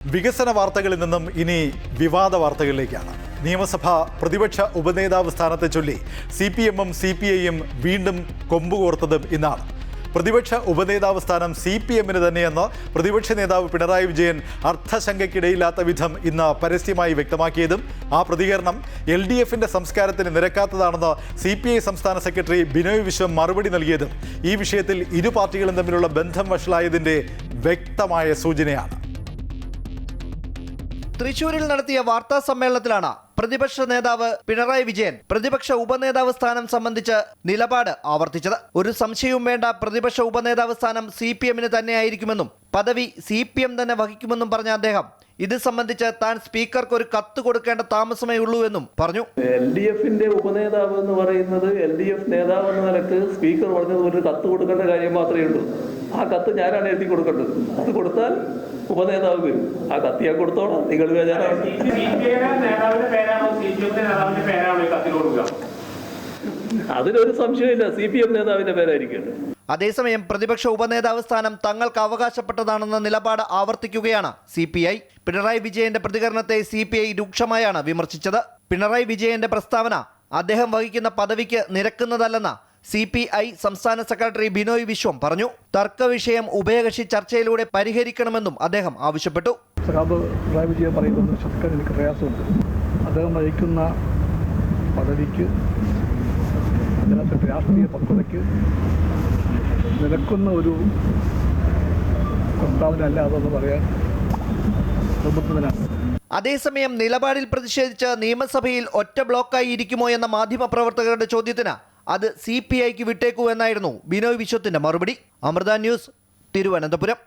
വികസന വാർത്തകളിൽ നിന്നും ഇനി വിവാദ വാർത്തകളിലേക്കാണ്. നിയമസഭാ പ്രതിപക്ഷ ഉപനേതാവ് സ്ഥാനത്തെ ചൊല്ലി CPM-ഉം CPI-യും വീണ്ടും കൊമ്പുകോർത്തതും ഇന്നാണ്. പ്രതിപക്ഷ ഉപനേതാവ് സ്ഥാനം CPM-ന് തന്നെയെന്ന് പ്രതിപക്ഷ നേതാവ് പിണറായി വിജയൻ അർത്ഥശങ്കയ്ക്കിടയില്ലാത്ത വിധം ഇന്ന് പരസ്യമായി വ്യക്തമാക്കിയതും ആ പ്രതികരണം LDF-ന്റെ സംസ്കാരത്തിന് നിരക്കാത്തതാണെന്ന് CPI സംസ്ഥാന സെക്രട്ടറി ബിനോയ് വിശ്വം മറുപടി നൽകിയതും ഈ വിഷയത്തിൽ ഇരു പാർട്ടികളും തമ്മിലുള്ള ബന്ധം വഷളായതിൻ്റെ വ്യക്തമായ സൂചനയാണ്. തൃശൂരിൽ നടത്തിയ വാർത്താ സമ്മേളനത്തിലാണ് പ്രതിപക്ഷ നേതാവ് പിണറായി വിജയൻ പ്രതിപക്ഷ ഉപനേതാവ് സ്ഥാനം സംബന്ധിച്ച് നിലപാട് ആവർത്തിച്ചത്. ഒരു സംശയവും വേണ്ട, പ്രതിപക്ഷ ഉപനേതാവ് സ്ഥാനം CPM-ന് തന്നെയായിരിക്കുമെന്നും പദവി CPM തന്നെ വഹിക്കുമെന്നും പറഞ്ഞ അദ്ദേഹം ഇത് സംബന്ധിച്ച് താൻ സ്പീക്കർക്ക് ഒരു കത്ത് കൊടുക്കേണ്ട താമസമേ ഉള്ളൂ എന്നും പറഞ്ഞു. LDF-ന്റെ ഉപനേതാവ് എന്ന് പറയുന്നത് LDF നേതാവ് എന്ന നിലക്ക് സ്പീക്കർ പറഞ്ഞത് ഒരു കത്ത് കൊടുക്കേണ്ട കാര്യം മാത്രമേ ഉള്ളൂ. ആ കത്ത് ഞാനാണ് എഴുതി കൊടുക്കേണ്ടത്. അത് കൊടുത്താൽ ഉപനേതാവ് വരും. ആ കത്ത് ഞാൻ കൊടുത്തോളാം. നിങ്ങൾ അതിലൊരു സംശയമില്ല, CPM നേതാവിന്റെ പേരായിരിക്കും. അതേസമയം പ്രതിപക്ഷ ഉപനേതാവ് സ്ഥാനം തങ്ങൾക്ക് അവകാശപ്പെട്ടതാണെന്ന നിലപാട് ആവർത്തിക്കുകയാണ് CPI. പിണറായി വിജയന്റെ പ്രതികരണത്തെ CPI രൂക്ഷമായാണ് വിമർശിച്ചത്. പിണറായി വിജയന്റെ പ്രസ്താവന അദ്ദേഹം വഹിക്കുന്ന പദവിക്ക് നിരക്കുന്നതല്ലെന്ന് CPI സംസ്ഥാന സെക്രട്ടറി ബിനോയ് വിശ്വം പറഞ്ഞു. തർക്ക വിഷയം ഉഭയകക്ഷി ചർച്ചയിലൂടെ പരിഹരിക്കണമെന്നും അദ്ദേഹം ആവശ്യപ്പെട്ടു. പിണറായി വിജയൻ പറയുന്നത് ശബ്ദം എനിക്ക് പ്രയാസമുണ്ട്. അദ്ദേഹം വഹിക്കുന്ന പദവിക്ക് അദ്ദേഹത്തിൻ്റെ രാഷ്ട്രീയ പക്വതയ്ക്ക് നിരക്കുന്ന ഒരു പ്രസ്താവന അല്ല അതെന്ന് പറയാൻ നിർബന്ധിതനാണ്. അതേസമയം നിലപാടിൽ പ്രതിഷേധിച്ച് നിയമസഭയിൽ ഒറ്റ ബ്ലോക്കായി ഇരിക്കുമോ എന്ന മാധ്യമപ്രവർത്തകരുടെ ചോദ്യത്തിന് അത് CPI-ക്ക് വിട്ടേക്കൂ എന്നായിരുന്നു ബിനോയ് വിശ്വത്തിന്റെ മറുപടി. അമൃത ന്യൂസ്, തിരുവനന്തപുരം.